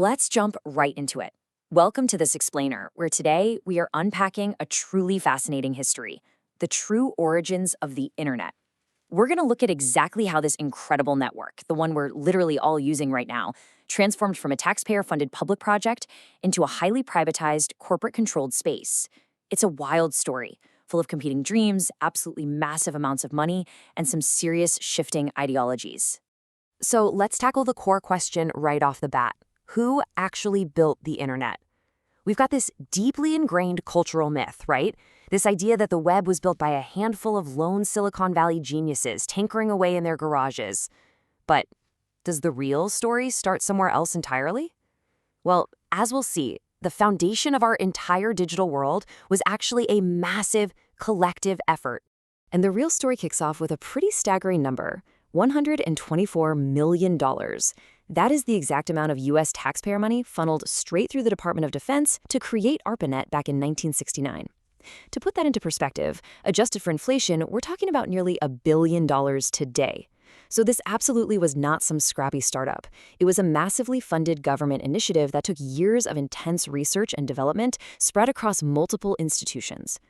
Let's jump right into it. Welcome to this explainer, where today we are unpacking a truly fascinating history, the true origins of the internet. We're going to look at exactly how this incredible network, the one we're literally all using right now, transformed from a taxpayer-funded public project into a highly privatized, corporate-controlled space. It's a wild story, full of competing dreams, absolutely massive amounts of money, and some serious shifting ideologies. So let's tackle the core question right off the bat. Who actually built the internet? We've got this deeply ingrained cultural myth, right? This idea that the web was built by a handful of lone Silicon Valley geniuses tinkering away in their garages. But does the real story start somewhere else entirely? Well, as we'll see, the foundation of our entire digital world was actually a massive collective effort. And the real story kicks off with a pretty staggering number, $124 million. That is the exact amount of U.S. taxpayer money funneled straight through the Department of Defense to create ARPANET back in 1969. To put that into perspective, adjusted for inflation, we're talking about nearly $1 billion today. So this absolutely was not some scrappy startup. It was a massively funded government initiative that took years of intense research and development spread across multiple institutions.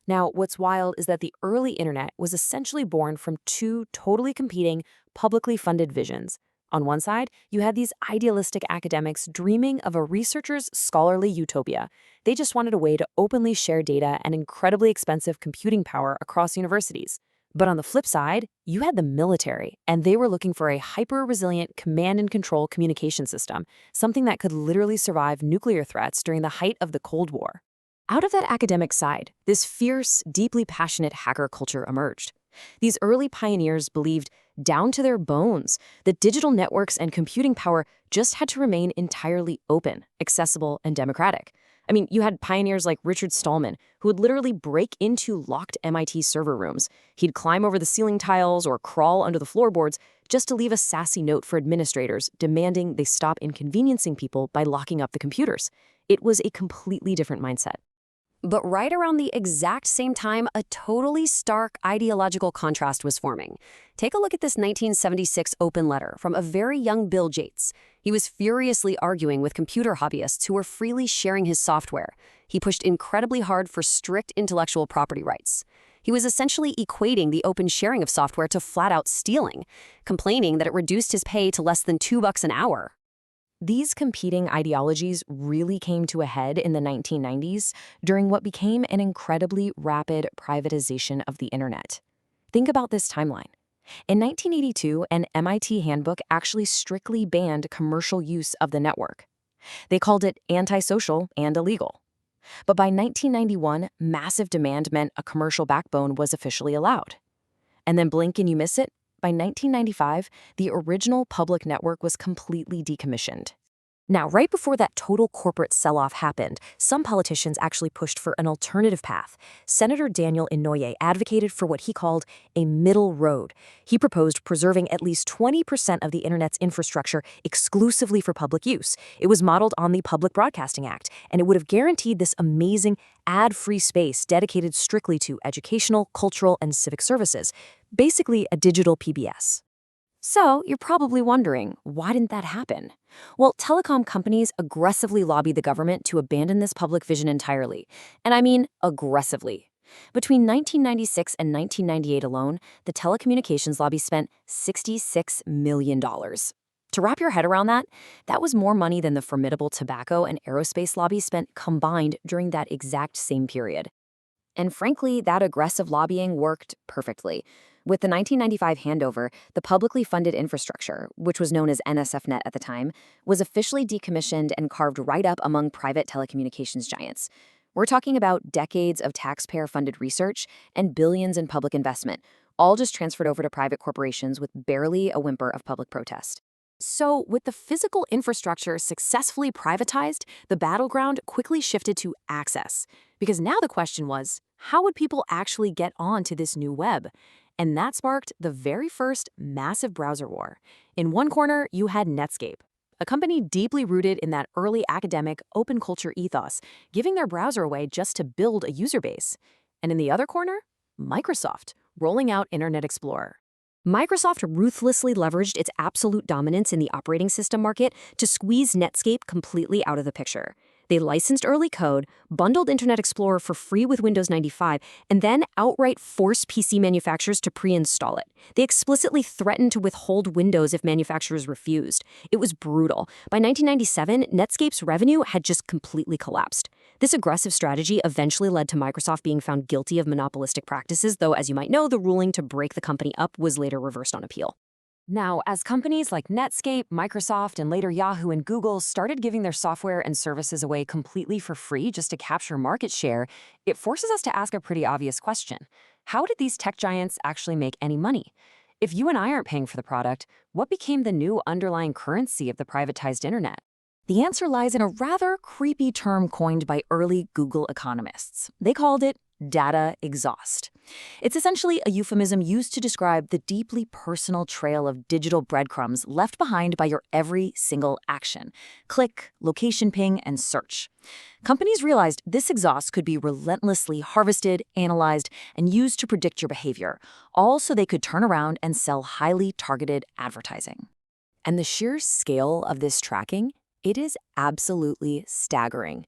Now, what's wild is that the early internet was essentially born from two totally competing, publicly funded visions. On one side, you had these idealistic academics dreaming of a researcher's scholarly utopia. They just wanted a way to openly share data and incredibly expensive computing power across universities. But on the flip side, you had the military, and they were looking for a hyper-resilient command and control communication system, something that could literally survive nuclear threats during the height of the Cold War. Out of that academic side, this fierce, deeply passionate hacker culture emerged. These early pioneers believed, down to their bones, that digital networks and computing power just had to remain entirely open, accessible, and democratic. I mean, you had pioneers like Richard Stallman, who would literally break into locked MIT server rooms. He'd climb over the ceiling tiles or crawl under the floorboards just to leave a sassy note for administrators demanding they stop inconveniencing people by locking up the computers. It was a completely different mindset. But right around the exact same time, a totally stark ideological contrast was forming. Take a look at this 1976 open letter from a very young Bill Gates. He was furiously arguing with computer hobbyists who were freely sharing his software. He pushed incredibly hard for strict intellectual property rights. He was essentially equating the open sharing of software to flat-out stealing, complaining that it reduced his pay to less than $2 an hour. These competing ideologies really came to a head in the 1990s during what became an incredibly rapid privatization of the internet. Think about this timeline. In 1982, an MIT handbook actually strictly banned commercial use of the network. They called it antisocial and illegal. But by 1991, massive demand meant a commercial backbone was officially allowed. And then blink and you miss it, by 1995, the original public network was completely decommissioned. Now, right before that total corporate sell-off happened, some politicians actually pushed for an alternative path. Senator Daniel Inouye advocated for what he called a middle road. He proposed preserving at least 20% of the internet's infrastructure exclusively for public use. It was modeled on the Public Broadcasting Act, and it would have guaranteed this amazing ad-free space dedicated strictly to educational, cultural, and civic services. Basically, a digital PBS. So, you're probably wondering, why didn't that happen? Well, telecom companies aggressively lobbied the government to abandon this public vision entirely. And I mean aggressively. Between 1996 and 1998 alone, the telecommunications lobby spent $66 million. To wrap your head around that, that was more money than the formidable tobacco and aerospace lobbies spent combined during that exact same period. And frankly, that aggressive lobbying worked perfectly. With the 1995 handover, the publicly funded infrastructure, which was known as NSFNet at the time, was officially decommissioned and carved right up among private telecommunications giants. We're talking about decades of taxpayer-funded research and billions in public investment, all just transferred over to private corporations with barely a whimper of public protest. So, with the physical infrastructure successfully privatized, the battleground quickly shifted to access. Because now the question was, how would people actually get onto this new web? And that sparked the very first massive browser war. In one corner, you had Netscape, a company deeply rooted in that early academic, open culture ethos, giving their browser away just to build a user base. And in the other corner, Microsoft, rolling out Internet Explorer. Microsoft ruthlessly leveraged its absolute dominance in the operating system market to squeeze Netscape completely out of the picture. They licensed early code, bundled Internet Explorer for free with Windows 95, and then outright forced PC manufacturers to pre-install it. They explicitly threatened to withhold Windows if manufacturers refused. It was brutal. By 1997, Netscape's revenue had just completely collapsed. This aggressive strategy eventually led to Microsoft being found guilty of monopolistic practices, though, as you might know, the ruling to break the company up was later reversed on appeal. Now, as companies like Netscape, Microsoft, and later Yahoo and Google started giving their software and services away completely for free just to capture market share, it forces us to ask a pretty obvious question. How did these tech giants actually make any money? If you and I aren't paying for the product, what became the new underlying currency of the privatized internet? The answer lies in a rather creepy term coined by early Google economists. They called it data exhaust. It's essentially a euphemism used to describe the deeply personal trail of digital breadcrumbs left behind by your every single action: click, location ping, and search. Companies realized this exhaust could be relentlessly harvested, analyzed, and used to predict your behavior, all so they could turn around and sell highly targeted advertising. And the sheer scale of this tracking, it is absolutely staggering.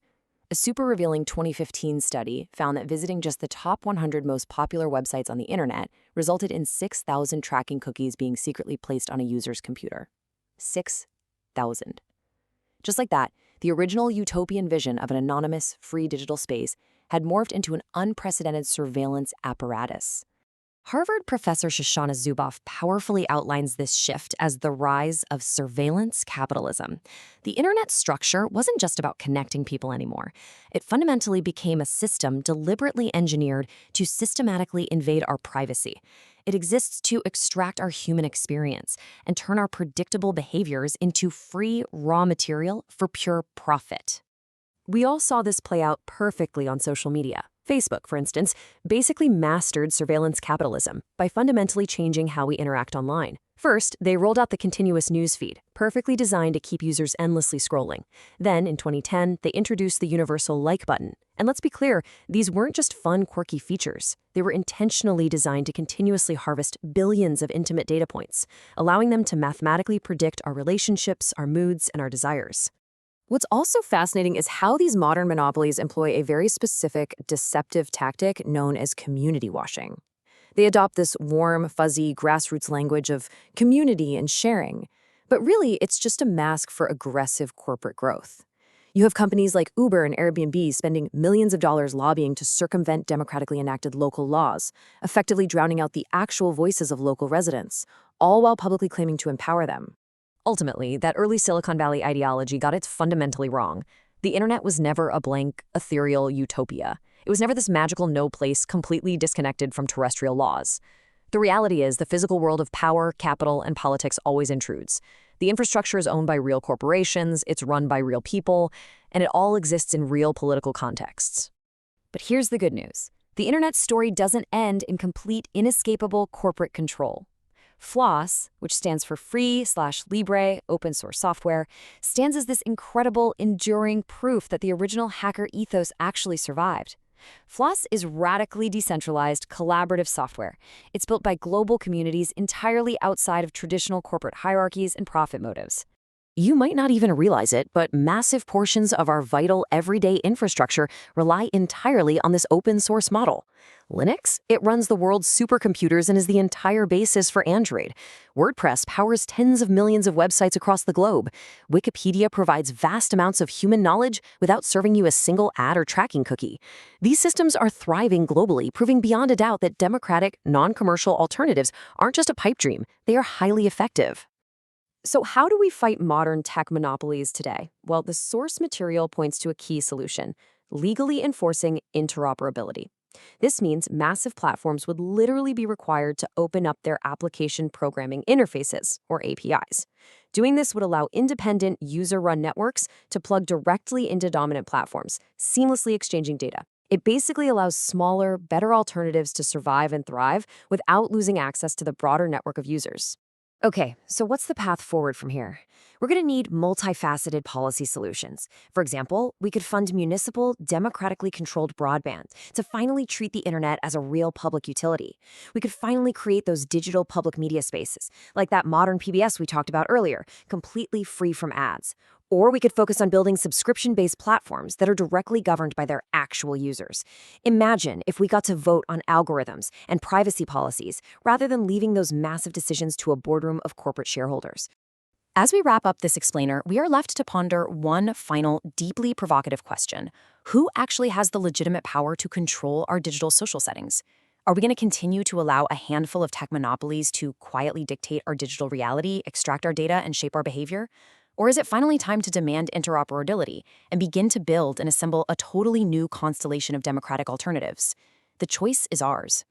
A super revealing 2015 study found that visiting just the top 100 most popular websites on the internet resulted in 6,000 tracking cookies being secretly placed on a user's computer. 6,000. Just like that, the original utopian vision of an anonymous, free digital space had morphed into an unprecedented surveillance apparatus. Harvard professor Shoshana Zuboff powerfully outlines this shift as the rise of surveillance capitalism. The internet's structure wasn't just about connecting people anymore. It fundamentally became a system deliberately engineered to systematically invade our privacy. It exists to extract our human experience and turn our predictable behaviors into free raw material for pure profit. We all saw this play out perfectly on social media. Facebook, for instance, basically mastered surveillance capitalism by fundamentally changing how we interact online. First, they rolled out the continuous newsfeed, perfectly designed to keep users endlessly scrolling. Then, in 2010, they introduced the universal like button. And let's be clear, these weren't just fun, quirky features. They were intentionally designed to continuously harvest billions of intimate data points, allowing them to mathematically predict our relationships, our moods, and our desires. What's also fascinating is how these modern monopolies employ a very specific, deceptive tactic known as community washing. They adopt this warm, fuzzy, grassroots language of community and sharing, but really it's just a mask for aggressive corporate growth. You have companies like Uber and Airbnb spending millions of dollars lobbying to circumvent democratically enacted local laws, effectively drowning out the actual voices of local residents, all while publicly claiming to empower them. Ultimately, that early Silicon Valley ideology got it fundamentally wrong. The internet was never a blank, ethereal utopia. It was never this magical no place completely disconnected from terrestrial laws. The reality is the physical world of power, capital, and politics always intrudes. The infrastructure is owned by real corporations, it's run by real people, and it all exists in real political contexts. But here's the good news. The internet's story doesn't end in complete, inescapable corporate control. FLOSS, which stands for Free/Libre Open Source Software, stands as this incredible, enduring proof that the original hacker ethos actually survived. FLOSS is radically decentralized, collaborative software. It's built by global communities entirely outside of traditional corporate hierarchies and profit motives. You might not even realize it, but massive portions of our vital everyday infrastructure rely entirely on this open source model. Linux? It runs the world's supercomputers and is the entire basis for Android. WordPress powers tens of millions of websites across the globe. Wikipedia provides vast amounts of human knowledge without serving you a single ad or tracking cookie. These systems are thriving globally, proving beyond a doubt that democratic, non-commercial alternatives aren't just a pipe dream, they are highly effective. So how do we fight modern tech monopolies today? Well, the source material points to a key solution: legally enforcing interoperability. This means massive platforms would literally be required to open up their application programming interfaces, or APIs. Doing this would allow independent, user-run networks to plug directly into dominant platforms, seamlessly exchanging data. It basically allows smaller, better alternatives to survive and thrive without losing access to the broader network of users. Okay, so what's the path forward from here? We're going to need multifaceted policy solutions. For example, we could fund municipal, democratically controlled broadband to finally treat the internet as a real public utility. We could finally create those digital public media spaces, like that modern PBS we talked about earlier, completely free from ads. Or we could focus on building subscription-based platforms that are directly governed by their actual users. Imagine if we got to vote on algorithms and privacy policies rather than leaving those massive decisions to a boardroom of corporate shareholders. As we wrap up this explainer, we are left to ponder one final, deeply provocative question. Who actually has the legitimate power to control our digital social settings? Are we going to continue to allow a handful of tech monopolies to quietly dictate our digital reality, extract our data, and shape our behavior? Or is it finally time to demand interoperability and begin to build and assemble a totally new constellation of democratic alternatives? The choice is ours.